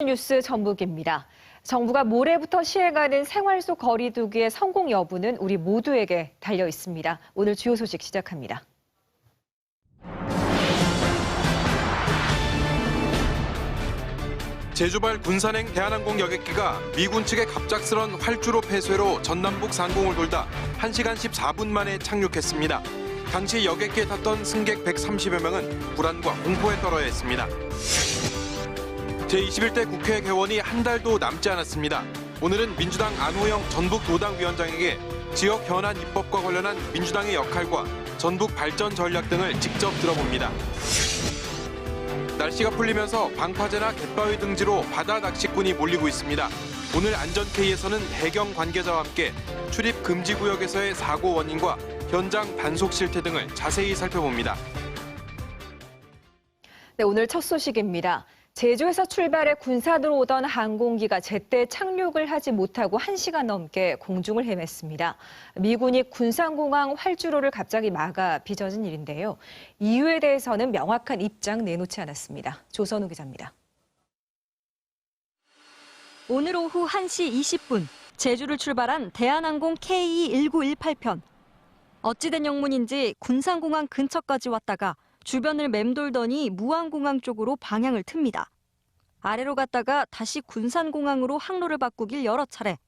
뉴스 전북입니다. 정부가 모레부터 시행하는 생활 속 거리 두기의 성공 여부는 우리 모두에게 달려 있습니다. 오늘 주요 소식 시작합니다. 제주발 군산행 대한항공 여객기가 미군 측의 갑작스런 활주로 폐쇄로 전남북 상공을 돌다 1시간 14분 만에 착륙했습니다. 당시 여객기에 탔던 승객 130여 명은 불안과 공포에 떨어야 했습니다. 제21대 국회 개원이 한 달도 남지 않았습니다. 오늘은 민주당 안호영 전북도당위원장에게 지역 현안 입법과 관련한 민주당의 역할과 전북 발전 전략 등을 직접 들어봅니다. 날씨가 풀리면서 방파제나 갯바위 등지로 바다 낚시꾼이 몰리고 있습니다. 오늘 안전K에서는 해경 관계자와 함께 출입 금지 구역에서의 사고 원인과 현장 단속 실태 등을 자세히 살펴봅니다. 네, 오늘 첫 소식입니다. 제주에서 출발해 군산으로 오던 항공기가 제때 착륙을 하지 못하고 1시간 넘게 공중을 헤맸습니다. 미군이 군산공항 활주로를 갑자기 막아 빚어진 일인데요. 이유에 대해서는 명확한 입장 내놓지 않았습니다. 조선우 기자입니다. 오늘 오후 1시 20분 제주를 출발한 대한항공 KE1918편. 어찌된 영문인지 군산공항 근처까지 왔다가 주변을 맴돌더니 무안공항 쪽으로 방향을 틉니다. 아래로 갔다가 다시 군산공항으로 항로를 바꾸길 여러 차례.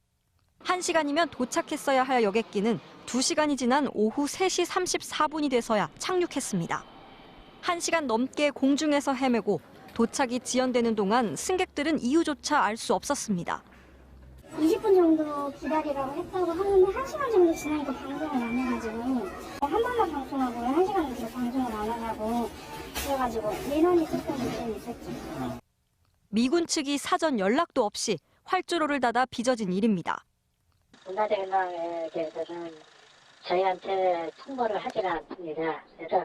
1시간이면 도착했어야 할 여객기는 2시간이 지난 오후 3시 34분이 돼서야 착륙했습니다. 1시간 넘게 공중에서 헤매고 도착이 지연되는 동안 승객들은 이유조차 알 수 없었습니다. 20분 정도 기다리라고 했다고 하는데 1시간 정도 지나니까 방송을 안 해가지고 한 번만 방송하고 왜 1시간 넘게 방송을 안 하냐고 그래가지고 민원이 있었던 문제는 있었죠. 미군 측이 사전 연락도 없이 활주로를 닫아 빚어진 일입니다. 군사대공항에 대해서는 저희한테 통보를 하지는 않습니다. 그래서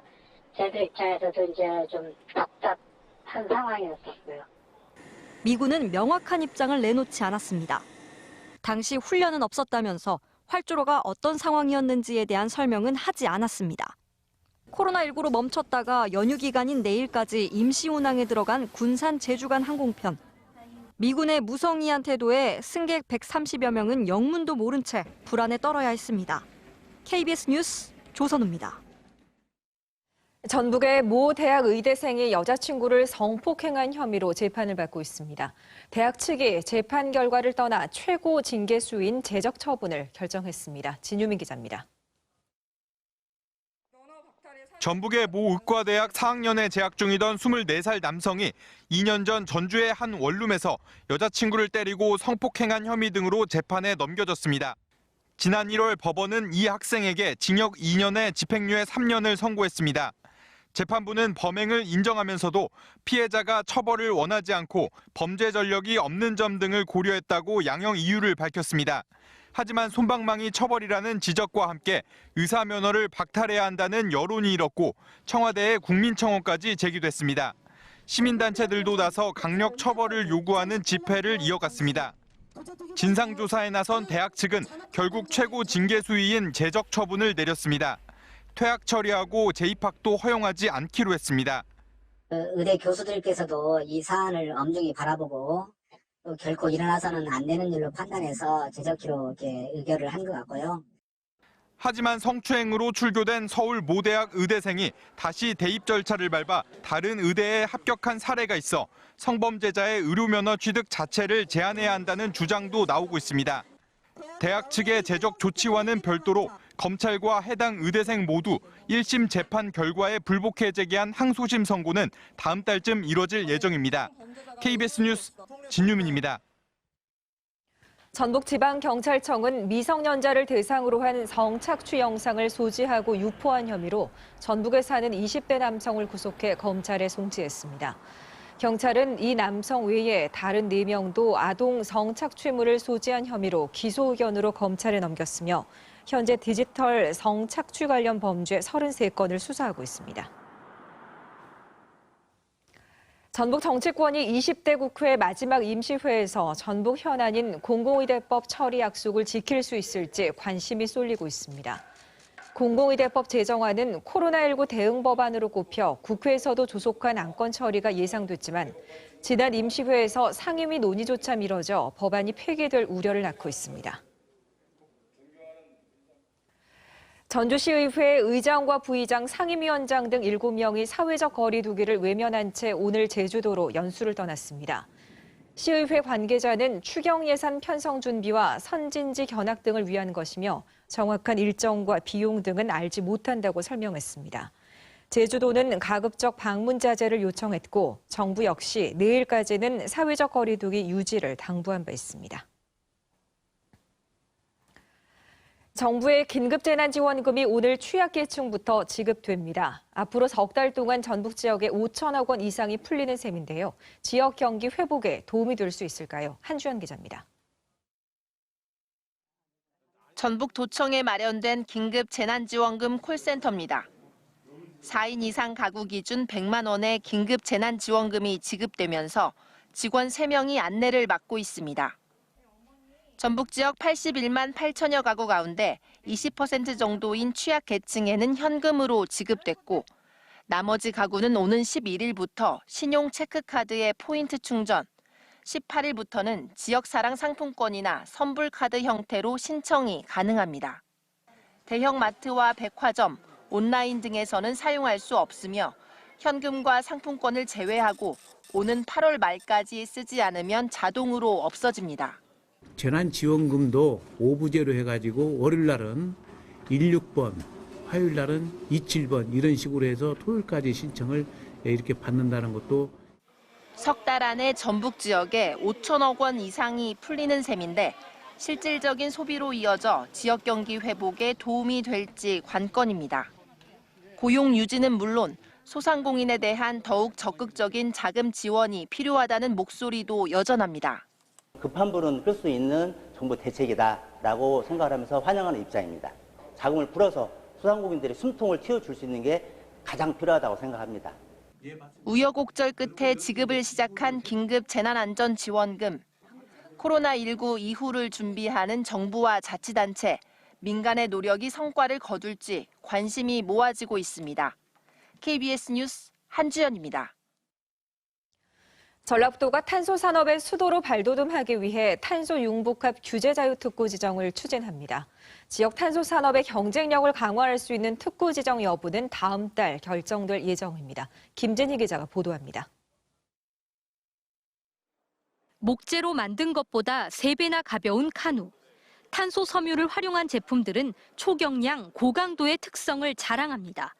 저희들 입장에서도 이제 좀 답답한 상황이었었고요. 미군은 명확한 입장을 내놓지 않았습니다. 당시 훈련은 없었다면서 활주로가 어떤 상황이었는지에 대한 설명은 하지 않았습니다. 코로나19로 멈췄다가 연휴 기간인 내일까지 임시 운항에 들어간 군산 제주간 항공편. 미군의 무성의한 태도에 승객 130여 명은 영문도 모른 채 불안에 떨어야 했습니다. KBS 뉴스 조선우입니다. 전북의 모 대학 의대생이 여자친구를 성폭행한 혐의로 재판을 받고 있습니다. 대학 측이 재판 결과를 떠나 최고 징계수인 제적 처분을 결정했습니다. 진유민 기자입니다. 전북의 모 의과대학 4학년에 재학 중이던 24살 남성이 2년 전 전주의 한 원룸에서 여자친구를 때리고 성폭행한 혐의 등으로 재판에 넘겨졌습니다. 지난 1월 법원은 이 학생에게 징역 2년에 집행유예 3년을 선고했습니다. 재판부는 범행을 인정하면서도 피해자가 처벌을 원하지 않고 범죄 전력이 없는 점 등을 고려했다고 양형 이유를 밝혔습니다. 하지만 솜방망이 처벌이라는 지적과 함께 의사 면허를 박탈해야 한다는 여론이 일었고 청와대의 국민청원까지 제기됐습니다. 시민단체들도 나서 강력 처벌을 요구하는 집회를 이어갔습니다. 진상조사에 나선 대학 측은 결국 최고 징계수위인 제적 처분을 내렸습니다. 퇴학 처리하고 재입학도 허용하지 않기로 했습니다. 의대 교수들께서도 이 사안을 엄중히 바라보고 결코 일어나서는 안 되는 일로 판단해서 제적키로 이렇게 의결을 한 것 같고요. 하지만 성추행으로 출교된 서울 모대학 의대생이 다시 대입 절차를 밟아 다른 의대에 합격한 사례가 있어 성범죄자의 의료면허 취득 자체를 제한해야 한다는 주장도 나오고 있습니다. 대학 측의 제적 조치와는 별도로 검찰과 해당 의대생 모두 1심 재판 결과에 불복해 제기한 항소심 선고는 다음 달쯤 이뤄질 예정입니다. KBS 뉴스 진유민입니다. 전북지방경찰청은 미성년자를 대상으로 한 성착취 영상을 소지하고 유포한 혐의로 전북에 사는 20대 남성을 구속해 검찰에 송치했습니다. 경찰은 이 남성 외에 다른 4명도 아동 성착취물을 소지한 혐의로 기소 의견으로 검찰에 넘겼으며 현재 디지털 성착취 관련 범죄 33건을 수사하고 있습니다. 전북 정치권이 20대 국회 마지막 임시회에서 전북 현안인 공공의대법 처리 약속을 지킬 수 있을지 관심이 쏠리고 있습니다. 공공의대법 제정안은 코로나19 대응 법안으로 꼽혀 국회에서도 조속한 안건 처리가 예상됐지만 지난 임시회에서 상임위 논의조차 미뤄져 법안이 폐기될 우려를 낳고 있습니다. 전주시의회 의장과 부의장, 상임위원장 등 7명이 사회적 거리 두기를 외면한 채 오늘 제주도로 연수를 떠났습니다. 시의회 관계자는 추경 예산 편성 준비와 선진지 견학 등을 위한 것이며 정확한 일정과 비용 등은 알지 못한다고 설명했습니다. 제주도는 가급적 방문 자제를 요청했고 정부 역시 내일까지는 사회적 거리 두기 유지를 당부한 바 있습니다. 정부의 긴급재난지원금이 오늘 취약계층부터 지급됩니다. 앞으로 석 달 동안 전북 지역에 5천억 원 이상이 풀리는 셈인데요. 지역 경기 회복에 도움이 될 수 있을까요? 한주연 기자입니다. 전북도청에 마련된 긴급재난지원금 콜센터입니다. 4인 이상 가구 기준 100만 원의 긴급재난지원금이 지급되면서 직원 3명이 안내를 맡고 있습니다. 전북 지역 81만 8천여 가구 가운데 20% 정도인 취약계층에는 현금으로 지급됐고 나머지 가구는 오는 11일부터 신용 체크카드의 포인트 충전, 18일부터는 지역사랑 상품권이나 선불카드 형태로 신청이 가능합니다. 대형 마트와 백화점, 온라인 등에서는 사용할 수 없으며 현금과 상품권을 제외하고 오는 8월 말까지 쓰지 않으면 자동으로 없어집니다. 재난지원금도 오부제로 해가지고 월요일 날은 16번, 화요일 날은 27번 이런 식으로 해서 토요일까지 신청을 이렇게 받는다는 것도 석 달 안에 전북 지역에 5천억 원 이상이 풀리는 셈인데 실질적인 소비로 이어져 지역 경기 회복에 도움이 될지 관건입니다. 고용 유지는 물론 소상공인에 대한 더욱 적극적인 자금 지원이 필요하다는 목소리도 여전합니다. 급한 불은 끌 수 있는 정부 대책이다라고 생각하면서 환영하는 입장입니다. 자금을 풀어서 소상공인들의 숨통을 틔워줄 수 있는 게 가장 필요하다고 생각합니다. 우여곡절 끝에 지급을 시작한 긴급 재난안전지원금. 코로나19 이후를 준비하는 정부와 자치단체, 민간의 노력이 성과를 거둘지 관심이 모아지고 있습니다. KBS 뉴스 한주연입니다. 전라북도가 탄소 산업의 수도로 발돋움하기 위해 탄소 융복합 규제 자유 특구 지정을 추진합니다. 지역 탄소 산업의 경쟁력을 강화할 수 있는 특구 지정 여부는 다음 달 결정될 예정입니다. 김진희 기자가 보도합니다. 목재로 만든 것보다 3배나 가벼운 카누. 탄소 섬유를 활용한 제품들은 초경량, 고강도의 특성을 자랑합니다.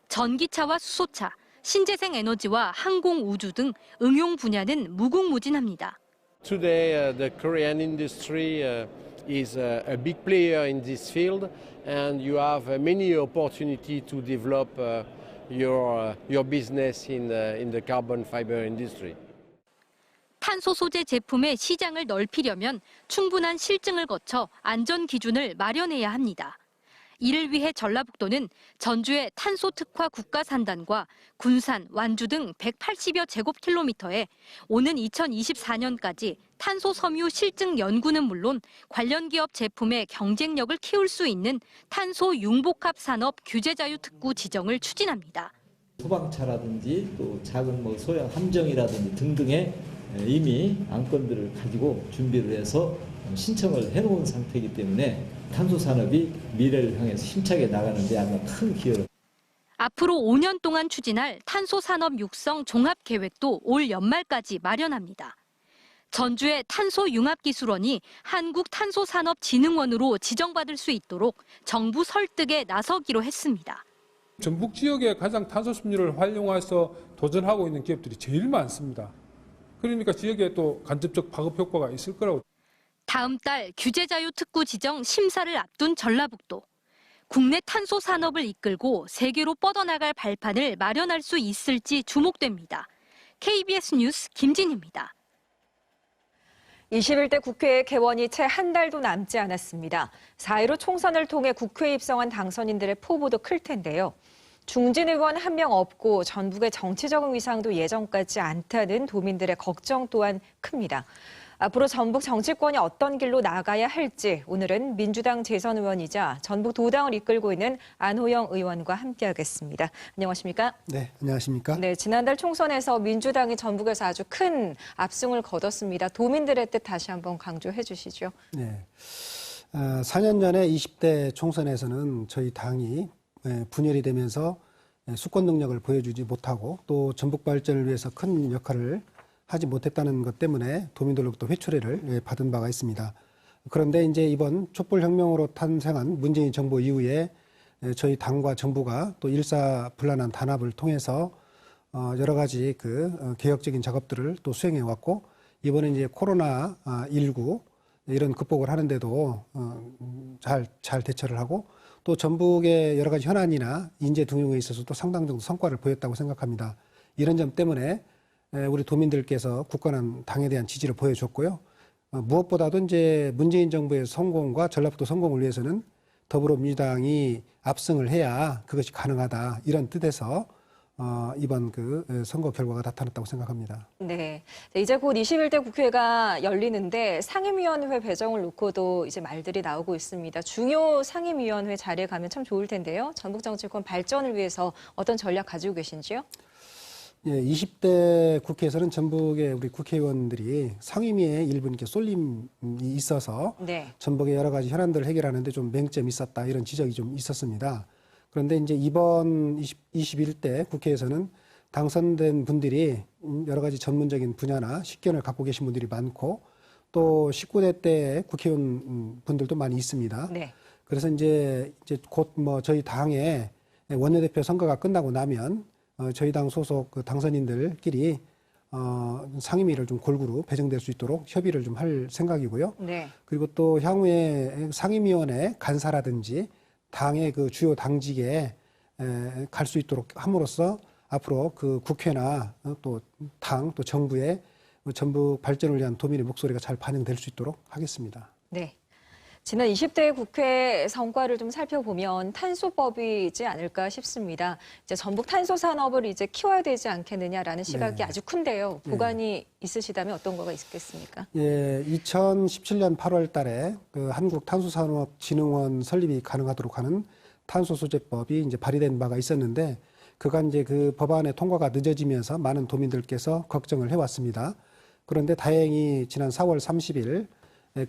전기차와 수소차, 신재생 에너지와 항공 우주 등 응용 분야는 무궁무진합니다. Today, the Korean industry is a big player in this field, and you have many opportunities to develop your business in the carbon fiber industry. 탄소 소재 제품의 시장을 넓히려면 충분한 실증을 거쳐 안전 기준을 마련해야 합니다. 이를 위해 전라북도는 전주의 탄소 특화 국가산단과 군산, 완주 등 180여 제곱킬로미터에 오는 2024년까지 탄소 섬유 실증 연구는 물론 관련 기업 제품의 경쟁력을 키울 수 있는 탄소 융복합 산업 규제 자유 특구 지정을 추진합니다. 소방차라든지 또 작은 소형 함정이라든지 등등의 이미 안건들을 가지고 준비를 해서 신청을 해놓은 상태이기 때문에 탄소 산업이 미래를 향해서 힘차게 나가는 데 아마 큰 기여를. 앞으로 5년 동안 추진할 탄소 산업 육성 종합 계획도 올 연말까지 마련합니다. 전주의 탄소융합기술원이 한국탄소산업진흥원으로 지정받을 수 있도록 정부 설득에 나서기로 했습니다. 전북 지역에 가장 탄소 섬유를 활용해서 도전하고 있는 기업들이 제일 많습니다. 그러니까 지역에 또 간접적 파급 효과가 있을 거라고. 다음 달 규제자유 특구 지정 심사를 앞둔 전라북도. 국내 탄소 산업을 이끌고 세계로 뻗어나갈 발판을 마련할 수 있을지 주목됩니다. KBS 뉴스 김진희입니다. 21대 국회 개원이 채 한 달도 남지 않았습니다. 4.15 총선을 통해 국회에 입성한 당선인들의 포부도 클 텐데요. 중진 의원 한 명 없고 전북의 정치적 위상도 예전 같지 않다는 도민들의 걱정 또한 큽니다. 앞으로 전북 정치권이 어떤 길로 나가야 할지 오늘은 민주당 재선 의원이자 전북 도당을 이끌고 있는 안호영 의원과 함께하겠습니다. 안녕하십니까? 네, 안녕하십니까? 네, 지난달 총선에서 민주당이 전북에서 아주 큰 압승을 거뒀습니다. 도민들의 뜻 다시 한번 강조해 주시죠. 네, 4년 전에 20대 총선에서는 저희 당이 분열이 되면서 수권 능력을 보여주지 못하고 또 전북 발전을 위해서 큰 역할을 하지 못했다는 것 때문에 도민들로부터 회초리를 받은 바가 있습니다. 그런데 이제 이번 촛불혁명으로 탄생한 문재인 정부 이후에 저희 당과 정부가 또 일사불란한 단합을 통해서 여러 가지 개혁적인 작업들을 또 수행해 왔고 이번에 이제 코로나19 이런 극복을 하는데도 잘 대처를 하고 또 전북의 여러 가지 현안이나 인재 등용에 있어서도 상당 정도 성과를 보였다고 생각합니다. 이런 점 때문에 우리 도민들께서 굳건한 당에 대한 지지를 보여줬고요. 무엇보다도 이제 문재인 정부의 성공과 전라북도 성공을 위해서는 더불어민주당이 압승을 해야 그것이 가능하다. 이런 뜻에서 이번 선거 결과가 나타났다고 생각합니다. 네, 이제 곧 21대 국회가 열리는데 상임위원회 배정을 놓고도 이제 말들이 나오고 있습니다. 중요 상임위원회 자리에 가면 참 좋을 텐데요. 전북 정치권 발전을 위해서 어떤 전략 가지고 계신지요? 예, 20대 국회에서는 전북의 우리 국회의원들이 상임위에 일부 이렇게 쏠림이 있어서 네. 전북의 여러 가지 현안들을 해결하는데 좀 맹점이 있었다 이런 지적이 좀 있었습니다. 그런데 이제 이번 21대 국회에서는 당선된 분들이 여러 가지 전문적인 분야나 식견을 갖고 계신 분들이 많고 또 19대 때 국회의원 분들도 많이 있습니다. 네. 그래서 이제 곧 저희 당의 원내대표 선거가 끝나고 나면 저희 당 소속 당선인들끼리 상임위를 좀 골고루 배정될 수 있도록 협의를 좀 할 생각이고요. 네. 그리고 또 향후에 상임위원회 간사라든지 당의 주요 당직에 갈 수 있도록 함으로써 앞으로 국회나 또 당, 또 정부의 전북 발전을 위한 도민의 목소리가 잘 반영될 수 있도록 하겠습니다. 네. 지난 20대 국회 성과를 좀 살펴보면 탄소법이지 않을까 싶습니다. 이제 전북 탄소 산업을 이제 키워야 되지 않겠느냐라는 시각이 네. 아주 큰데요. 보관이 있으시다면 어떤 거가 있겠습니까? 예, 2017년 8월 달에 한국탄소산업진흥원 설립이 가능하도록 하는 탄소소재법이 이제 발의된 바가 있었는데 그간 이제 그 법안의 통과가 늦어지면서 많은 도민들께서 걱정을 해왔습니다. 그런데 다행히 지난 4월 30일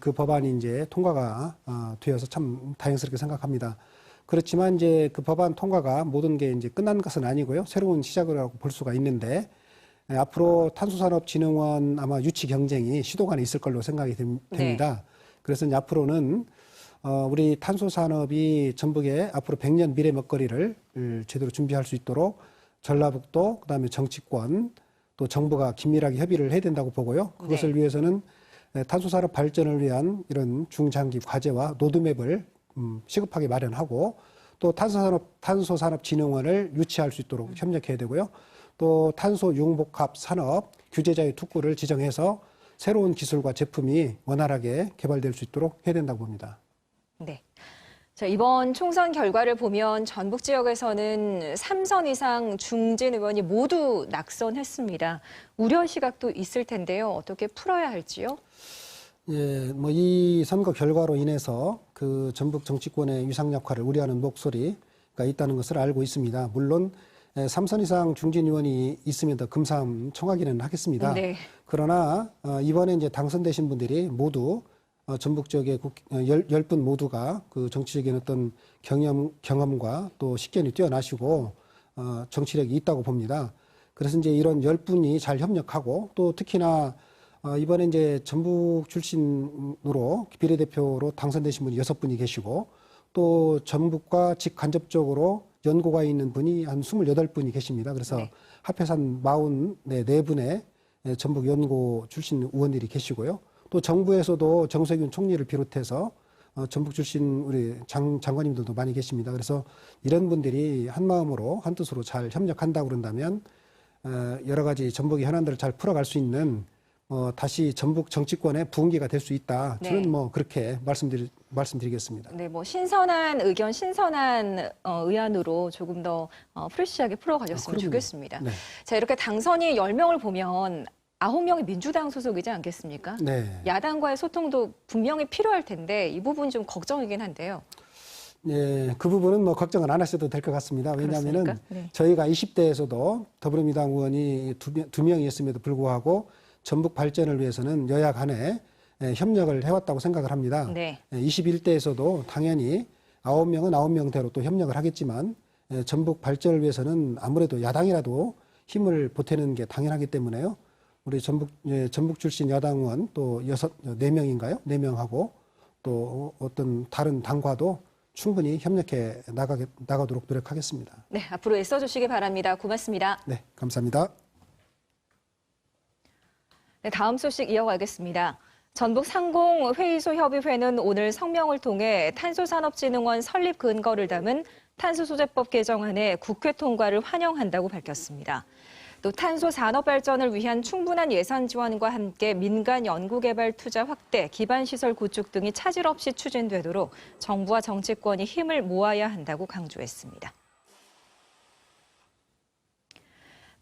그 법안이 이제 통과가 되어서 참 다행스럽게 생각합니다. 그렇지만 이제 그 법안 통과가 모든 게 이제 끝난 것은 아니고요. 새로운 시작이라고 볼 수가 있는데 앞으로 탄소산업진흥원 아마 유치 경쟁이 시도간에 있을 걸로 생각이 됩니다. 네. 그래서 이제 앞으로는 우리 탄소산업이 전북의 앞으로 100년 미래 먹거리를 제대로 준비할 수 있도록 전라북도 그다음에 정치권 또 정부가 긴밀하게 협의를 해야 된다고 보고요. 그것을 위해서는 탄소산업 발전을 위한 이런 중장기 과제와 로드맵을 시급하게 마련하고 또 탄소산업진흥원을 유치할 수 있도록 협력해야 되고요. 또 탄소 융복합 산업 규제자의 특구를 지정해서 새로운 기술과 제품이 원활하게 개발될 수 있도록 해야 된다고 봅니다. 네. 자, 이번 총선 결과를 보면 전북 지역에서는 3선 이상 중진 의원이 모두 낙선했습니다. 우려 시각도 있을 텐데요. 어떻게 풀어야 할지요? 예, 이 선거 결과로 인해서 전북 정치권의 위상 약화를 우려하는 목소리가 있다는 것을 알고 있습니다. 물론 3선 이상 중진 의원이 있으면 더 금상첨화기는 하겠습니다. 네. 그러나 이번에 이제 당선되신 분들이 모두 전북 지역의 10분 모두가 정치적인 어떤 경험과 또 식견이 뛰어나시고 정치력이 있다고 봅니다. 그래서 이제 이런 10분이 잘 협력하고 또 특히나 이번에 이제 전북 출신으로 비례대표로 당선되신 분이 6분이 계시고 또 전북과 직간접적으로 연고가 있는 분이 한 28분이 계십니다. 그래서 네. 합해서 한 44분의 전북 연고 출신 의원들이 계시고요. 또 정부에서도 정세균 총리를 비롯해서 전북 출신 우리 장관님들도 많이 계십니다. 그래서 이런 분들이 한 마음으로 한 뜻으로 잘 협력한다고 그런다면 여러 가지 전북의 현안들을 잘 풀어갈 수 있는 다시 전북 정치권의 부흥기가 될 수 있다. 저는 네. 그렇게 말씀드리겠습니다. 네, 신선한 의견, 신선한 의안으로 조금 더 프레시하게 풀어가셨으면 좋겠습니다. 네. 자, 이렇게 당선이 10명을 보면 9명이 민주당 소속이지 않겠습니까? 네. 야당과의 소통도 분명히 필요할 텐데 이 부분 좀 걱정이긴 한데요. 네, 그 부분은 뭐 걱정을 안 하셔도 될 것 같습니다. 왜냐하면은 네. 저희가 20대에서도 더불어민주당 의원이 두 명이었음에도 불구하고 전북 발전을 위해서는 여야 간에 협력을 해왔다고 생각을 합니다. 네. 21대에서도 당연히 9명은 9명대로 또 협력을 하겠지만 전북 발전을 위해서는 아무래도 야당이라도 힘을 보태는 게 당연하기 때문에요. 우리 전북 출신 여당 의원 또 4명인가요? 4명하고 또 어떤 다른 당과도 충분히 협력해 나가도록 노력하겠습니다. 네, 앞으로 애써주시기 바랍니다. 고맙습니다. 네, 감사합니다. 네, 다음 소식 이어가겠습니다. 전북 상공회의소협의회는 오늘 성명을 통해 탄소산업진흥원 설립 근거를 담은 탄소소재법 개정안의 국회 통과를 환영한다고 밝혔습니다. 또 탄소 산업 발전을 위한 충분한 예산 지원과 함께 민간 연구개발 투자 확대, 기반시설 구축 등이 차질 없이 추진되도록 정부와 정치권이 힘을 모아야 한다고 강조했습니다.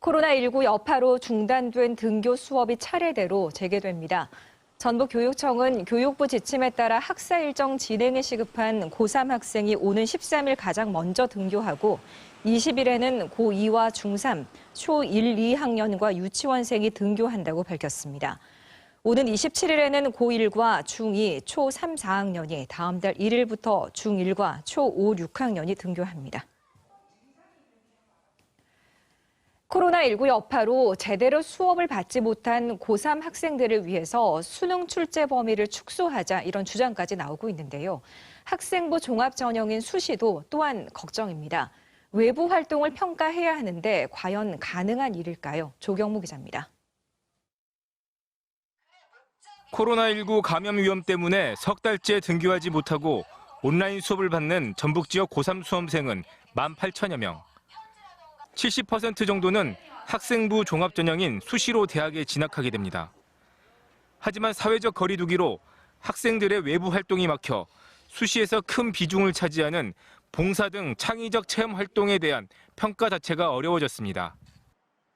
코로나19 여파로 중단된 등교 수업이 차례대로 재개됩니다. 전북교육청은 교육부 지침에 따라 학사 일정 진행에 시급한 고3 학생이 오는 13일 가장 먼저 등교하고 20일에는 고2와 중3, 초1, 2학년과 유치원생이 등교한다고 밝혔습니다. 오는 27일에는 고1과 중2, 초3, 4학년이 다음 달 1일부터 중1과 초5, 6학년이 등교합니다. 코로나19 여파로 제대로 수업을 받지 못한 고3 학생들을 위해서 수능 출제 범위를 축소하자 이런 주장까지 나오고 있는데요. 학생부 종합 전형인 수시도 또한 걱정입니다. 외부 활동을 평가해야 하는데 과연 가능한 일일까요? 조경무 기자입니다. 코로나19 감염 위험 때문에 석 달째 등교하지 못하고 온라인 수업을 받는 전북 지역 고3 수험생은 18,000여 명. 70% 정도는 학생부 종합 전형인 수시로 대학에 진학하게 됩니다. 하지만 사회적 거리 두기로 학생들의 외부 활동이 막혀 수시에서 큰 비중을 차지하는 봉사 등 창의적 체험 활동에 대한 평가 자체가 어려워졌습니다.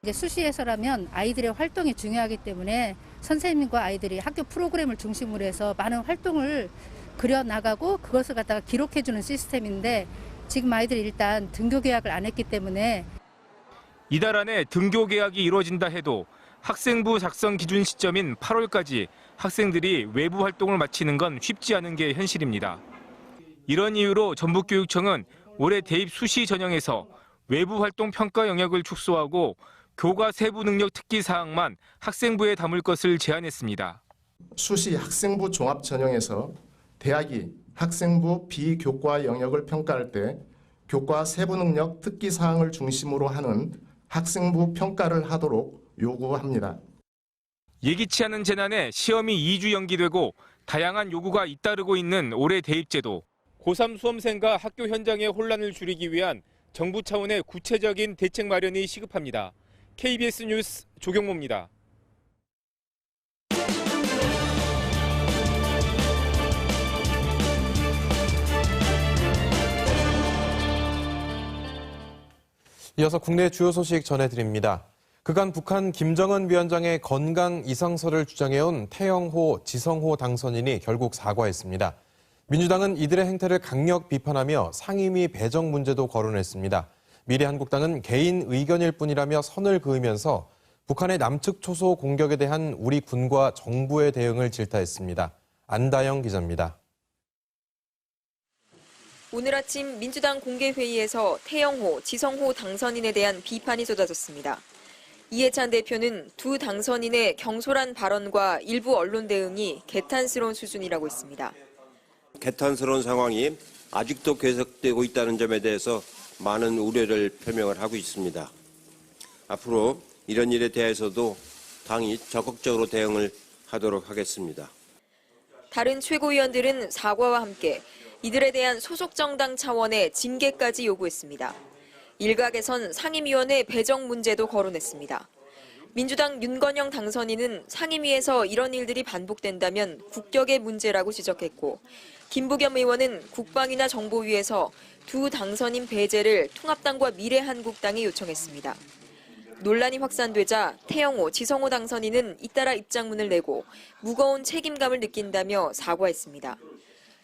이제 수시에서라면 아이들의 활동이 중요하기 때문에 선생님과 아이들이 학교 프로그램을 중심으로 해서 많은 활동을 그려나가고 그것을 갖다가 기록해주는 시스템인데 지금 아이들이 일단 등교 계약을 안 했기 때문에 이달 안에 등교 계약이 이루어진다 해도 학생부 작성 기준 시점인 8월까지 학생들이 외부 활동을 마치는 건 쉽지 않은 게 현실입니다. 이런 이유로 전북교육청은 올해 대입 수시 전형에서 외부 활동 평가 영역을 축소하고 교과 세부 능력 특기 사항만 학생부에 담을 것을 제안했습니다. 수시 학생부 종합 전형에서 대학이 학생부 비교과 영역을 평가할 때 교과 세부 능력 특기 사항을 중심으로 하는 학생부 평가를 하도록 요구합니다. 예기치 않은 재난에 시험이 2주 연기되고 다양한 요구가 잇따르고 있는 올해 대입제도. 고3 수험생과 학교 현장의 혼란을 줄이기 위한 정부 차원의 구체적인 대책 마련이 시급합니다. KBS 뉴스 조경모입니다. 이어서 국내 주요 소식 전해드립니다. 그간 북한 김정은 위원장의 건강 이상설을 주장해온 태영호, 지성호 당선인이 결국 사과했습니다. 민주당은 이들의 행태를 강력 비판하며 상임위 배정 문제도 거론했습니다. 미래한국당은 개인 의견일 뿐이라며 선을 그으면서 북한의 남측 초소 공격에 대한 우리 군과 정부의 대응을 질타했습니다. 안다영 기자입니다. 오늘 아침 민주당 공개회의에서 태영호, 지성호 당선인에 대한 비판이 쏟아졌습니다. 이해찬 대표는 두 당선인의 경솔한 발언과 일부 언론 대응이 개탄스러운 수준이라고 했습니다. 개탄스러운 상황이 아직도 계속되고 있다는 점에 대해서 많은 우려를 표명을 하고 있습니다. 앞으로 이런 일에 대해서도 당이 적극적으로 대응을 하도록 하겠습니다. 다른 최고위원들은 사과와 함께 이들에 대한 소속 정당 차원의 징계까지 요구했습니다. 일각에선 상임위원회 배정 문제도 거론했습니다. 민주당 윤건영 당선인은 상임위에서 이런 일들이 반복된다면 국격의 문제라고 지적했고, 김부겸 의원은 국방위나 정보위에서 두 당선인 배제를 통합당과 미래한국당이 요청했습니다. 논란이 확산되자 태영호, 지성호 당선인은 잇따라 입장문을 내고 무거운 책임감을 느낀다며 사과했습니다.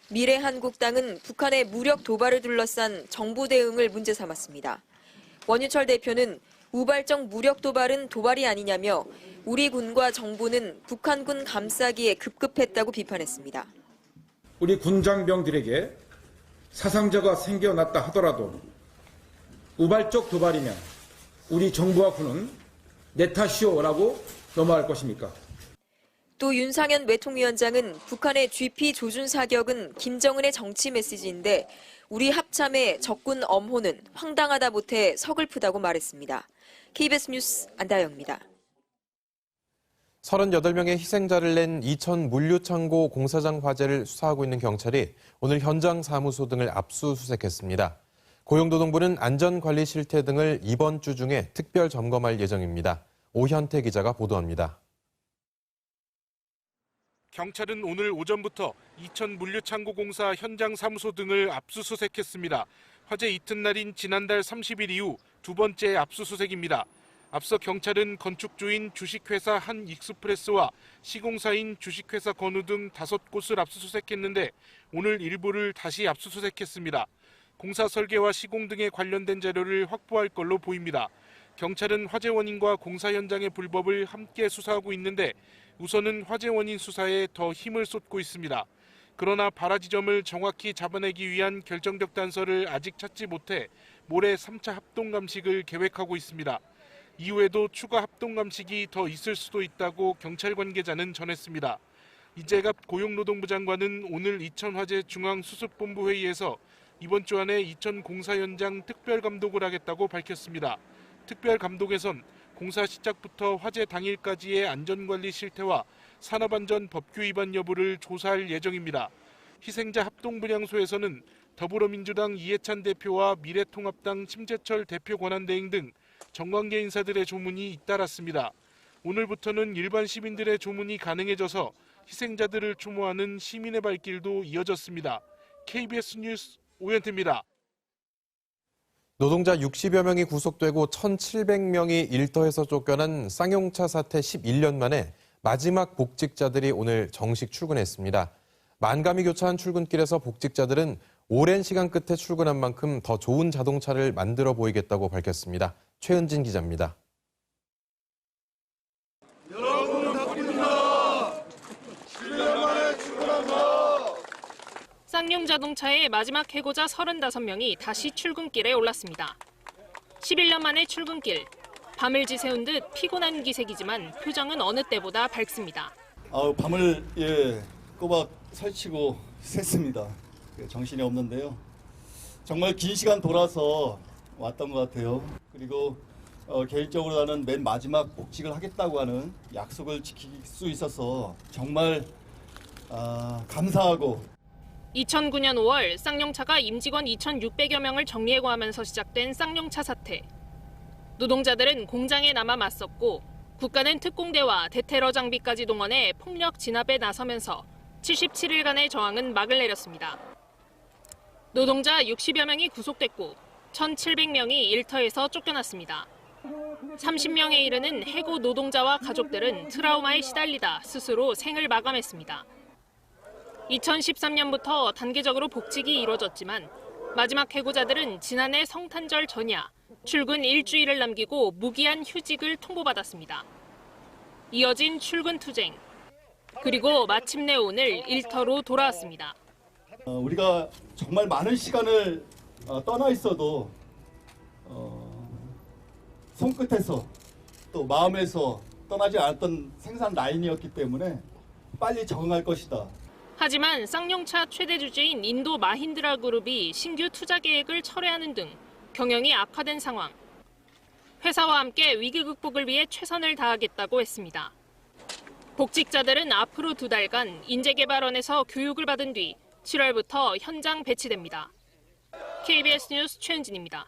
미래한국당은 북한의 무력 도발을 둘러싼 정부 대응을 문제 삼았습니다. 원유철 대표는 우발적 무력 도발은 도발이 아니냐며 우리 군과 정부는 북한군 감싸기에 급급했다고 비판했습니다. 우리 군장병들에게 사상자가 생겨났다 하더라도 우발적 도발이면 우리 정부와 군은 내 탓이오라고 넘어갈 것입니까? 또 윤상현 외통위원장은 북한의 GP 조준 사격은 김정은의 정치 메시지인데 우리 합참의 적군 엄호는 황당하다 못해 서글프다고 말했습니다. KBS 뉴스 안다영입니다. 38명의 희생자를 낸 이천 물류창고 공사장 화재를 수사하고 있는 경찰이 오늘 현장 사무소 등을 압수수색했습니다. 고용노동부는 안전관리 실태 등을 이번 주 중에 특별 점검할 예정입니다. 오현태 기자가 보도합니다. 경찰은 오늘 오전부터 이천 물류창고 공사 현장 사무소 등을 압수수색했습니다. 화재 이튿날인 지난달 30일 이후 두 번째 압수수색입니다. 앞서 경찰은 건축주인 주식회사 한익스프레스와 시공사인 주식회사 건우 등 5곳을 압수수색했는데 오늘 일부를 다시 압수수색했습니다. 공사 설계와 시공 등에 관련된 자료를 확보할 걸로 보입니다. 경찰은 화재 원인과 공사 현장의 불법을 함께 수사하고 있는데 우선은 화재 원인 수사에 더 힘을 쏟고 있습니다. 그러나 발화 지점을 정확히 잡아내기 위한 결정적 단서를 아직 찾지 못해 모레 3차 합동 감식을 계획하고 있습니다. 이후에도 추가 합동 감식이 더 있을 수도 있다고 경찰 관계자는 전했습니다. 이재갑 고용노동부 장관은 오늘 이천화재 중앙수습본부 회의에서 이번 주 안에 이천 공사 현장 특별 감독을 하겠다고 밝혔습니다. 특별 감독에선 공사 시작부터 화재 당일까지의 안전관리 실태와 산업안전 법규 위반 여부를 조사할 예정입니다. 희생자 합동분향소에서는 더불어민주당 이해찬 대표와 미래통합당 심재철 대표 권한대행 등 정관계 인사들의 조문이 잇따랐습니다. 오늘부터는 일반 시민들의 조문이 가능해져서 희생자들을 추모하는 시민의 발길도 이어졌습니다. KBS 뉴스 오현태입니다. 노동자 60여 명이 구속되고 1,700명이 일터에서 쫓겨난 쌍용차 사태 11년 만에 마지막 복직자들이 오늘 정식 출근했습니다. 만감이 교차한 출근길에서 복직자들은 오랜 시간 끝에 출근한 만큼 더 좋은 자동차를 만들어 보이겠다고 밝혔습니다. 최은진 기자입니다. 여러분 덕분입니다. 7년 만에 출근한다. 쌍용 자동차의 마지막 해고자 35명이 다시 출근길에 올랐습니다. 11년 만에 출근길. 밤을 지새운 듯 피곤한 기색이지만 표정은 어느 때보다 밝습니다. 밤을 꼬박 설치고 샜습니다. 정신이 없는데요. 정말 긴 시간 돌아서 왔던 것 같아요. 그리고 개인적으로 나는 맨 마지막 복직을 하겠다고 하는 약속을 지킬 수 있어서 정말 감사하고 2009년 5월 쌍용차가 임직원 2,600여 명을 정리해고하면서 시작된 쌍용차 사태. 노동자들은 공장에 남아 맞섰고 국가는 특공대와 대테러 장비까지 동원해 폭력 진압에 나서면서 77일간의 저항은 막을 내렸습니다. 노동자 60여 명이 구속됐고 1,700명이 일터에서 쫓겨났습니다. 30명에 이르는 해고 노동자와 가족들은 트라우마에 시달리다 스스로 생을 마감했습니다. 2013년부터 단계적으로 복직이 이루어졌지만 마지막 해고자들은 지난해 성탄절 전야 출근 일주일을 남기고 무기한 휴직을 통보받았습니다. 이어진 출근 투쟁. 그리고 마침내 오늘 일터로 돌아왔습니다. 우리가 정말 많은 시간을 떠나 있어도 손끝에서 또 마음에서 떠나지 않았던 생산 라인이었기 때문에 빨리 적응할 것이다. 하지만 쌍용차 최대 주주인 인도 마힌드라 그룹이 신규 투자 계획을 철회하는 등 경영이 악화된 상황. 회사와 함께 위기 극복을 위해 최선을 다하겠다고 했습니다. 복직자들은 앞으로 2달간 인재개발원에서 교육을 받은 뒤 7월부터 현장 배치됩니다. KBS 뉴스 최은진입니다.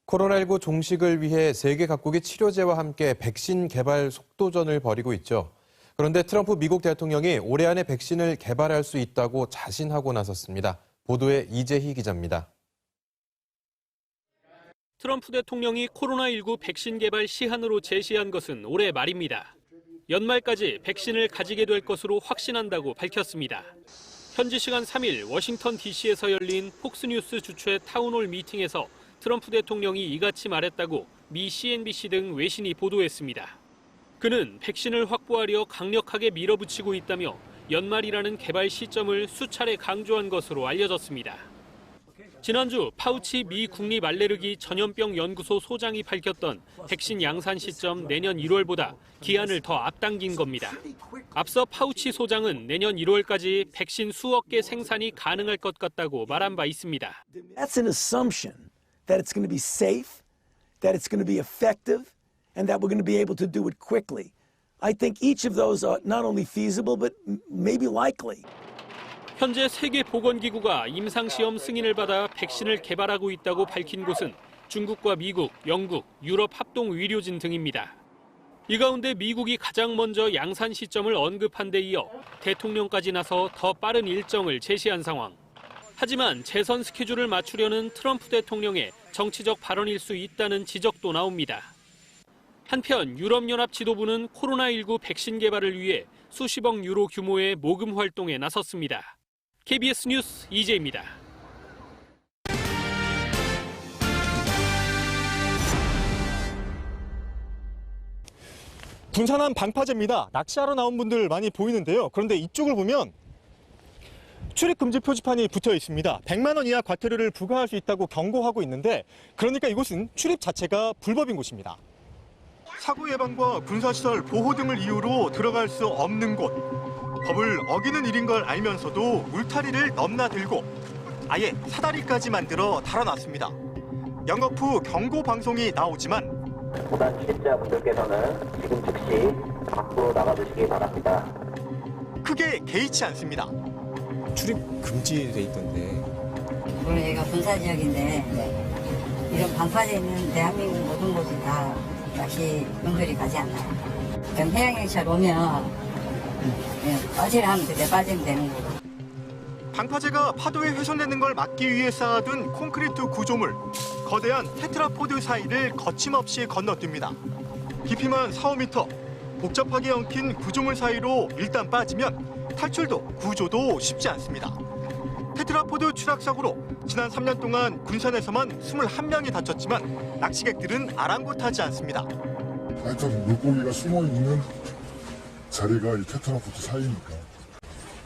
코로나19 종식을 위해 세계 각국이 치료제와 함께 백신 개발 속도전을 벌이고 있죠. 그런데 트럼프 미국 대통령이 올해 안에 백신을 개발할 수 있다고 자신하고 나섰습니다. 보도에 이재희 기자입니다. 트럼프 대통령이 코로나19 백신 개발 시한으로 제시한 것은 올해 말입니다. 연말까지 백신을 가지게 될 것으로 확신한다고 밝혔습니다. 현지 시간 3일 워싱턴 DC에서 열린 폭스뉴스 주최 타운홀 미팅에서 트럼프 대통령이 이같이 말했다고 미 CNBC 등 외신이 보도했습니다. 그는 백신을 확보하려 강력하게 밀어붙이고 있다며 연말이라는 개발 시점을 수차례 강조한 것으로 알려졌습니다. 지난주 파우치 미 국립 알레르기 전염병 연구소 소장이 밝혔던 백신 양산 시점 내년 1월보다 기한을 더 앞당긴 겁니다. 앞서 파우치 소장은 내년 1월까지 백신 수억 개 생산이 가능할 것 같다고 말한 바 있습니다. That's an assumption that it's going to be safe, that it's going to be effective, and that we're going to be able to do it quickly. I think each of those are not only feasible but maybe likely. 현재 세계보건기구가 임상시험 승인을 받아 백신을 개발하고 있다고 밝힌 곳은 중국과 미국, 영국, 유럽 합동의료진 등입니다. 이 가운데 미국이 가장 먼저 양산 시점을 언급한 데 이어 대통령까지 나서 더 빠른 일정을 제시한 상황. 하지만 재선 스케줄을 맞추려는 트럼프 대통령의 정치적 발언일 수 있다는 지적도 나옵니다. 한편 유럽연합 지도부는 코로나19 백신 개발을 위해 수십억 유로 규모의 모금 활동에 나섰습니다. KBS 뉴스 이재입니다. 군산항 방파제입니다. 낚시하러 나온 분들 많이 보이는데요. 그런데 이쪽을 보면 출입 금지 표지판이 붙어 있습니다. 100만 원 이하 과태료를 부과할 수 있다고 경고하고 있는데 그러니까 이곳은 출입 자체가 불법인 곳입니다. 사고 예방과 군사시설 보호 등을 이유로 들어갈 수 없는 곳. 법을 어기는 일인 걸 알면서도 울타리를 넘나들고 아예 사다리까지 만들어 달아놨습니다. 영업 후 경고 방송이 나오지만 보다 출입자분들께서는 지금 즉시 밖으로 나가주시기 바랍니다. 크게 개의치 않습니다. 출입 금지돼 있던데. 물론 여기가 군사지역인데 이런 방파제 있는 대한민국 모든 곳이 다 낚시 명절이 가지 않나요? 그럼 해양행시를 오면 빠지려 하면 그때 빠지면 되는 거고. 방파제가 파도에 훼손되는 걸 막기 위해 쌓아둔 콘크리트 구조물, 거대한 테트라포드 사이를 거침없이 건너뜁니다. 깊이만 4~5m, 복잡하게 엉킨 구조물 사이로 일단 빠지면 탈출도 구조도 쉽지 않습니다. 테트라포드 추락 사고로 지난 3년 동안 군산에서만 21명이 다쳤지만 낚시객들은 아랑곳하지 않습니다. 하여튼 물고기가 숨어있는 자리가 이 테트라포드 사이니까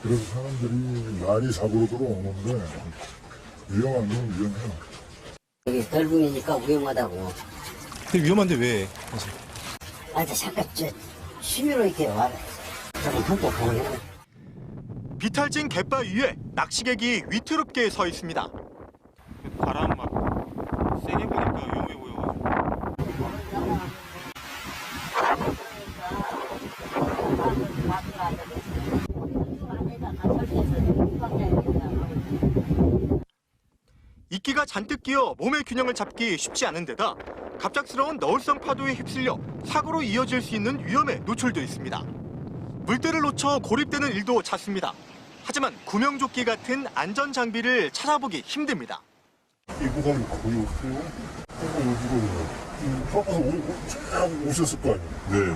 그래서 사람들이 많이 잡으러 들어오는데 위험한 건 위험해요. 여기 덜붕이니까 위험하다고. 근데 위험한데 왜? 잠깐 취미로 이렇게 와. 조금 함께 보고. 비탈진 갯바 위에 낚시객이 위태롭게 서 있습니다. 바람 막 세게 부니까 위험해 보여가지고. 이끼가 잔뜩 끼어 몸의 균형을 잡기 쉽지 않은 데다 갑작스러운 너울성 파도에 휩쓸려 사고로 이어질 수 있는 위험에 노출돼 있습니다. 물때를 놓쳐 고립되는 일도 잦습니다. 하지만 구명조끼 같은 안전 장비를 찾아보기 힘듭니다. 이거 가지고 거의 없어요. 이거 오셨을 거 아니에요? 네.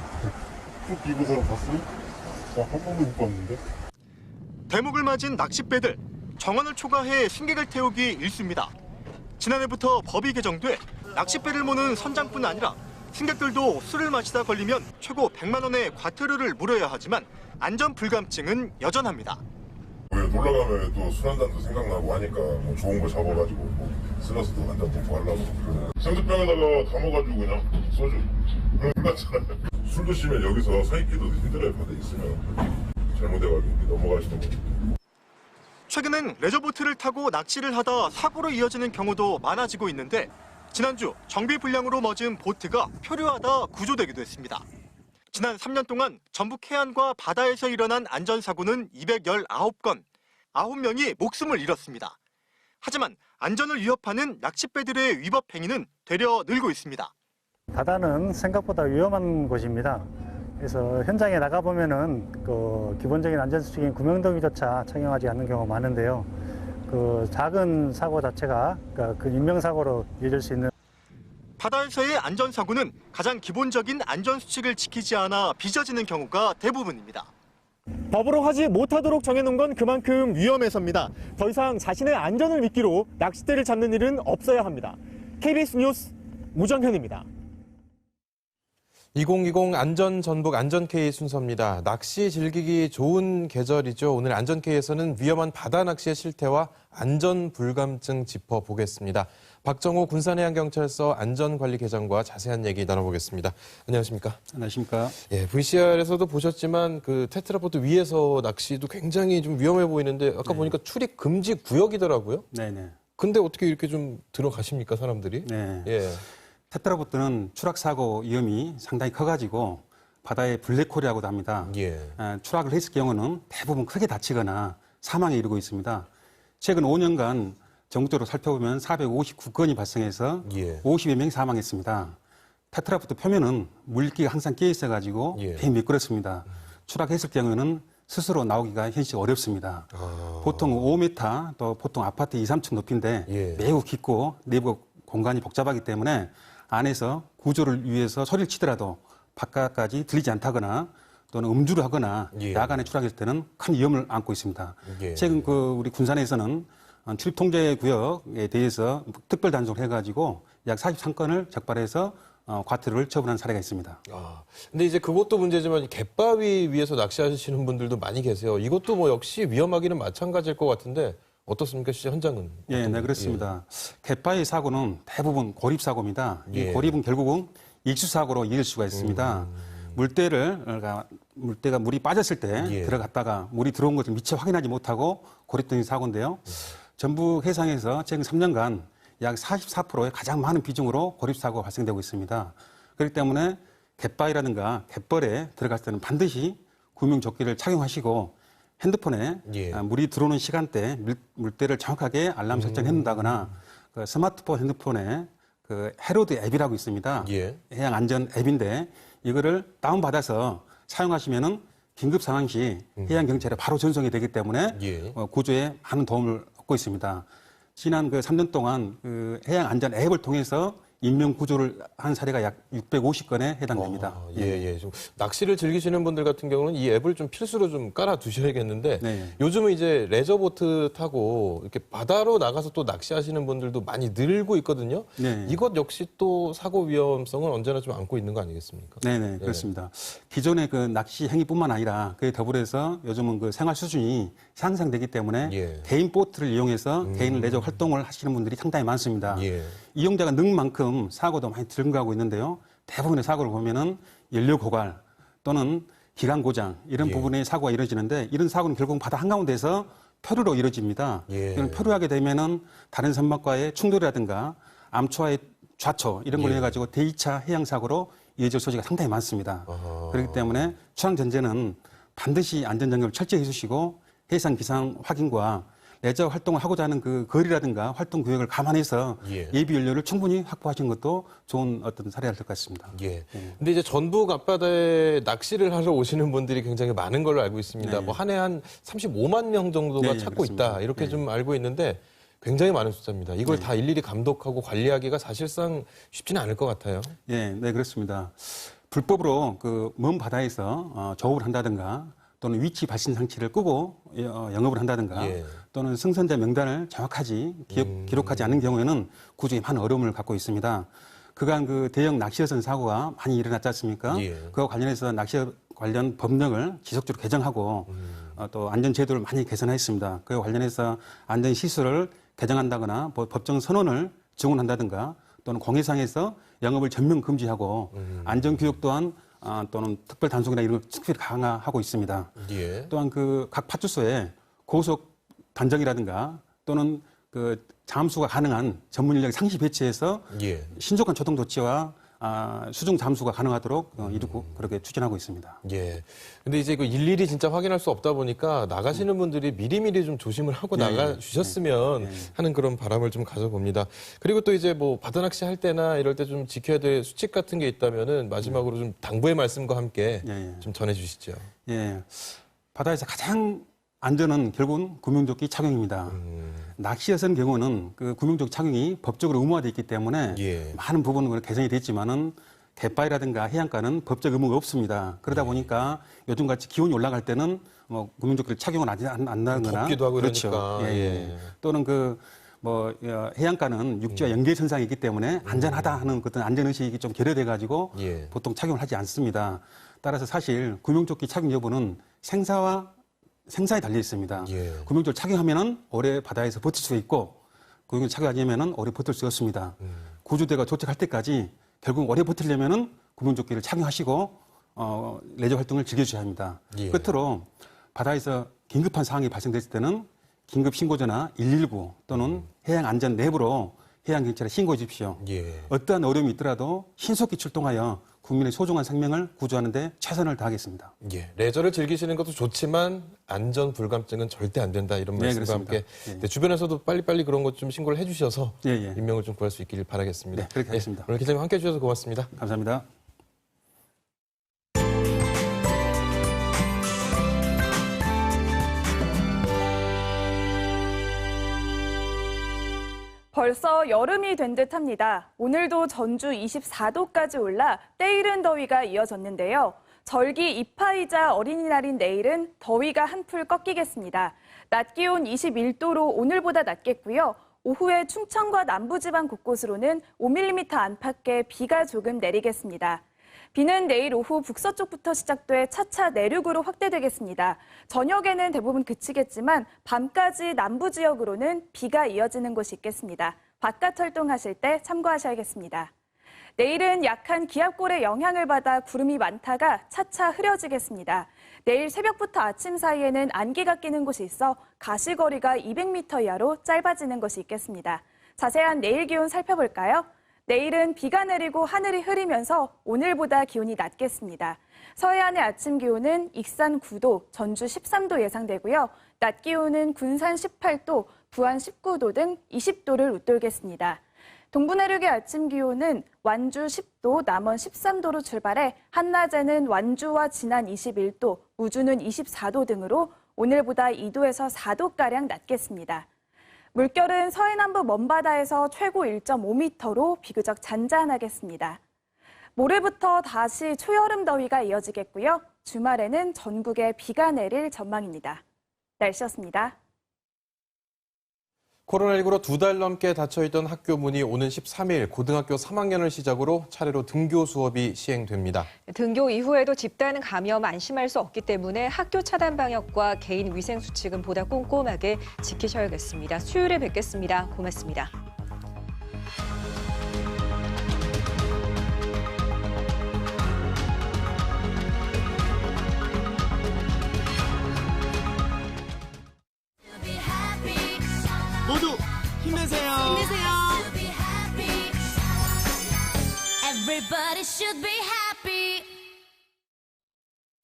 쭉 이거 사람 봤어요? 한 번도 못 봤는데. 대목을 맞은 낚싯배들, 정원을 초과해 승객을 태우기 일쑤입니다. 지난해부터 법이 개정돼 낚싯배를 모는 선장뿐 아니라 승객들도 술을 마시다 걸리면 최고 100만 원의 과태료를 물어야 하지만 안전 불감증은 여전합니다. 왜 놀러 가면 또 술 한 잔도 생각나고 하니까 뭐 좋은 거 잡아가지고 뭐 슬러스도 한 잔 먹고 하려고. 생수병에다가 담아가지고 그냥 소주 그런 거 같잖아요. 술 드시면 여기서 서 있기도 힘들어요. 바다에 있으면 잘못해가지고 넘어가시는 거. 최근엔 레저보트를 타고 낚시를 하다 사고로 이어지는 경우도 많아지고 있는데 지난주 정비 불량으로 멎은 보트가 표류하다 구조되기도 했습니다. 지난 3년 동안 전북 해안과 바다에서 일어난 안전사고는 219건, 9명이 목숨을 잃었습니다. 하지만 안전을 위협하는 낚싯배들의 위법 행위는 되려 늘고 있습니다. 바다는 생각보다 위험한 곳입니다. 그래서 현장에 나가보면은 그 기본적인 안전수칙인 구명도기조차 착용하지 않는 경우가 많은데요. 그 작은 사고 자체가 그 인명사고로 이어질 수 있는. 바다에서의 안전사고는 가장 기본적인 안전수칙을 지키지 않아 빚어지는 경우가 대부분입니다. 법으로 하지 못하도록 정해놓은 건 그만큼 위험해서입니다. 더 이상 자신의 안전을 미끼로 낚싯대를 잡는 일은 없어야 합니다. KBS 뉴스 우정현입니다. 2020 안전전북 안전K 순서입니다. 낚시 즐기기 좋은 계절이죠. 오늘 안전K에서는 위험한 바다 낚시의 실태와 안전불감증 짚어보겠습니다. 박정호 군산해양경찰서 안전관리계장과 자세한 얘기 나눠보겠습니다. 안녕하십니까? 안녕하십니까? 예, VCR에서도 보셨지만 그 테트라포트 위에서 낚시도 굉장히 좀 위험해 보이는데 아까 보니까 출입 금지 구역이더라고요. 네네. 근데 어떻게 이렇게 좀 들어가십니까, 사람들이? 네. 예. 테트라포트는 추락사고 위험이 상당히 커가지고 바다에 블랙홀이라고도 합니다. 예. 추락을 했을 경우는 대부분 크게 다치거나 사망에 이르고 있습니다. 최근 5년간 전국적으로 살펴보면 459건이 발생해서 50여 명이 사망했습니다. 테트라포트 표면은 물기가 항상 끼어 있어가지고 되게 미끄럽습니다. 추락했을 경우에는 스스로 나오기가 현실 어렵습니다. 보통 5m 또 보통 아파트 2, 3층 높이인데 매우 깊고 내부 공간이 복잡하기 때문에 안에서 구조를 위해서 소리를 치더라도 바깥까지 들리지 않다거나 또는 음주를 하거나 야간에 추락했을 때는 큰 위험을 안고 있습니다. 최근 우리 군산에서는 출입 통제 구역에 대해서 특별 단속을 해가지고 약 43건을 적발해서 과태료를 처분한 사례가 있습니다. 근데 이제 그것도 문제지만 갯바위 위에서 낚시하시는 분들도 많이 계세요. 이것도 뭐 역시 위험하기는 마찬가지일 것 같은데 어떻습니까? 실제 현장은? 네, 그렇습니다. 갯바위 사고는 대부분 고립사고입니다. 이 고립은 결국은 익수사고로 이을 수가 있습니다. 물때가 물이 빠졌을 때 들어갔다가 물이 들어온 것을 미처 확인하지 못하고 고립된 사고인데요. 전북 해상에서 최근 3년간 약 44%의 가장 많은 비중으로 고립사고가 발생되고 있습니다. 그렇기 때문에 갯바위라든가 갯벌에 들어갈 때는 반드시 구명조끼를 착용하시고 핸드폰에 물이 들어오는 시간대 물때를 정확하게 알람 설정해놓는다거나 그 스마트폰 핸드폰에 그 해로드 앱이라고 있습니다. 해양 안전 앱인데 이거를 다운받아서 사용하시면은 긴급 상황 시 해양 경찰에 바로 전송이 되기 때문에 구조에 많은 도움을 얻고 있습니다. 지난 3년 동안 그 해양 안전 앱을 통해서 인명 구조를 한 사례가 약 650건에 해당됩니다. 좀 낚시를 즐기시는 분들 같은 경우는 이 앱을 좀 필수로 좀 깔아 두셔야겠는데 요즘은 이제 레저보트 타고 이렇게 바다로 나가서 또 낚시하시는 분들도 많이 늘고 있거든요. 이것 역시 또 사고 위험성은 언제나 좀 안고 있는 거 아니겠습니까? 네, 그렇습니다. 기존의 그 낚시 행위뿐만 아니라 그에 더불어서 요즘은 그 생활 수준이 향상되기 때문에 개인 보트를 이용해서 개인 레저 활동을 하시는 분들이 상당히 많습니다. 이용자가 는 만큼 사고도 많이 증가하고 있는데요. 대부분의 사고를 보면은 연료 고갈 또는 기관 고장 이런 부분의 사고가 이루어지는데 이런 사고는 결국 바다 한가운데서 표류로 이루어집니다. 이런 표류하게 되면은 다른 선박과의 충돌이라든가 암초와의 좌초 이런 걸 해가지고 대2차 해양 사고로 이어질 소지가 상당히 많습니다. 그렇기 때문에 출항 전제는 반드시 안전 점검을 철저히 해주시고 해상 기상 확인과 레저 활동을 하고자 하는 그 거리라든가 활동 구역을 감안해서 예비 연료를 충분히 확보하시는 것도 좋은 어떤 사례가 될 것 같습니다. 근데 이제 전북 앞바다에 낚시를 하러 오시는 분들이 굉장히 많은 걸로 알고 있습니다. 뭐 한 해 한 35만 명 정도가 찾고 그렇습니다. 있다. 이렇게 좀 알고 있는데 굉장히 많은 숫자입니다. 이걸 다 일일이 감독하고 관리하기가 사실상 쉽지는 않을 것 같아요. 네, 그렇습니다. 불법으로 그 먼 바다에서 조업을 한다든가 또는 위치 발신 장치를 끄고 영업을 한다든가 또는 승선자 명단을 정확하지 기록하지 않는 경우에는 구조에 많은 어려움을 갖고 있습니다. 그간 그 대형 낚시어선 사고가 많이 일어났지 않습니까? 그와 관련해서 낚시 관련 법령을 지속적으로 개정하고 또 안전제도를 많이 개선했습니다. 그와 관련해서 안전시설을 개정한다거나 법정 선언을 증언한다든가 또는 공해상에서 영업을 전면 금지하고 안전교육 또한 또는 특별 단속이나 이런 걸 특별히 강화하고 있습니다. 또한 그 각 파출소에 고속 단정이라든가 또는 그 잠수가 가능한 전문 인력 상시 배치해서 신속한 초동 조치와 수중 잠수가 가능하도록 이루고 그렇게 추진하고 있습니다. 근데 이제 그 일일이 진짜 확인할 수 없다 보니까 나가시는 분들이 미리미리 좀 조심을 하고 나가 주셨으면 하는 그런 바람을 좀 가져봅니다. 그리고 또 이제 뭐 바다 낚시 할 때나 이럴 때 좀 지켜야 될 수칙 같은 게 있다면은 마지막으로 좀 당부의 말씀과 함께 좀 전해 주시죠. 바다에서 가장 안전은 결국은 구명조끼 착용입니다. 낚시에서는 경우는 그 구명조끼 착용이 법적으로 의무화되어 있기 때문에 많은 부분은 개선이 됐지만은 갯바위라든가 해안가는 법적 의무가 없습니다. 그러다 보니까 요즘같이 기온이 올라갈 때는 뭐 구명조끼를 착용을 안 한다거나 덥기도 하고 그렇죠. 이러니까. 또는 해안가는 육지와 연계선상이 있기 때문에 안전하다 하는 어떤 안전의식이 좀 결여돼가지고 보통 착용을 하지 않습니다. 따라서 사실 구명조끼 착용 여부는 생사에 달려 있습니다. 구명조끼를 착용하면은 오래 바다에서 버틸 수가 있고 구명조끼 착용하지 않으면은 오래 버틸 수가 없습니다. 구조대가 도착할 때까지 결국 오래 버티려면은 구명조끼를 착용하시고 레저 활동을 즐겨주셔야 합니다. 끝으로 바다에서 긴급한 상황이 발생됐을 때는 긴급 신고전화 119 또는 해양 안전 랩으로 해양 경찰에 신고해 주십시오. 어떠한 어려움이 있더라도 신속히 출동하여 국민의 소중한 생명을 구조하는 데 최선을 다하겠습니다. 레저를 즐기시는 것도 좋지만 안전 불감증은 절대 안 된다 이런 말씀과 함께 주변에서도 빨리빨리 그런 것 좀 신고를 해주셔서 인명을 좀 구할 수 있기를 바라겠습니다. 네, 그렇게 하겠습니다. 오늘 기자님 함께해 주셔서 고맙습니다. 감사합니다. 벌써 여름이 된 듯합니다. 오늘도 전주 24도까지 올라 때이른 더위가 이어졌는데요. 절기 입하이자 어린이날인 내일은 더위가 한풀 꺾이겠습니다. 낮 기온 21도로 오늘보다 낮겠고요. 오후에 충청과 남부지방 곳곳으로는 5mm 안팎의 비가 조금 내리겠습니다. 비는 내일 오후 북서쪽부터 시작돼 차차 내륙으로 확대되겠습니다. 저녁에는 대부분 그치겠지만 밤까지 남부 지역으로는 비가 이어지는 곳이 있겠습니다. 바깥 활동하실 때 참고하셔야겠습니다. 내일은 약한 기압골의 영향을 받아 구름이 많다가 차차 흐려지겠습니다. 내일 새벽부터 아침 사이에는 안개가 끼는 곳이 있어 가시거리가 200m 이하로 짧아지는 곳이 있겠습니다. 자세한 내일 기온 살펴볼까요? 내일은 비가 내리고 하늘이 흐리면서 오늘보다 기온이 낮겠습니다. 서해안의 아침 기온은 익산 9도, 전주 13도 예상되고요. 낮 기온은 군산 18도, 부안 19도 등 20도를 웃돌겠습니다. 동부 내륙의 아침 기온은 완주 10도, 남원 13도로 출발해 한낮에는 완주와 진안 21도, 우주는 24도 등으로 오늘보다 2도에서 4도가량 낮겠습니다. 물결은 서해남부 먼바다에서 최고 1.5m로 비교적 잔잔하겠습니다. 모레부터 다시 초여름 더위가 이어지겠고요. 주말에는 전국에 비가 내릴 전망입니다. 날씨였습니다. 코로나19로 2달 넘게 닫혀있던 학교 문이 오는 13일 고등학교 3학년을 시작으로 차례로 등교 수업이 시행됩니다. 등교 이후에도 집단 감염 안심할 수 없기 때문에 학교 차단 방역과 개인 위생 수칙은 보다 꼼꼼하게 지키셔야겠습니다. 수요일에 뵙겠습니다. 고맙습니다. 모두 힘내세요. 힘내세요. Everybody should be happy.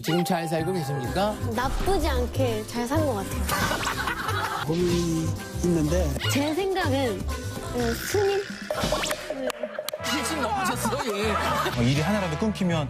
지금 잘 살고 계십니까? 나쁘지 않게 잘 산 것 같아요. 고민이 있는데 제 생각은 스님? 지금 넘으셨어, 예. 일이 하나라도 끊기면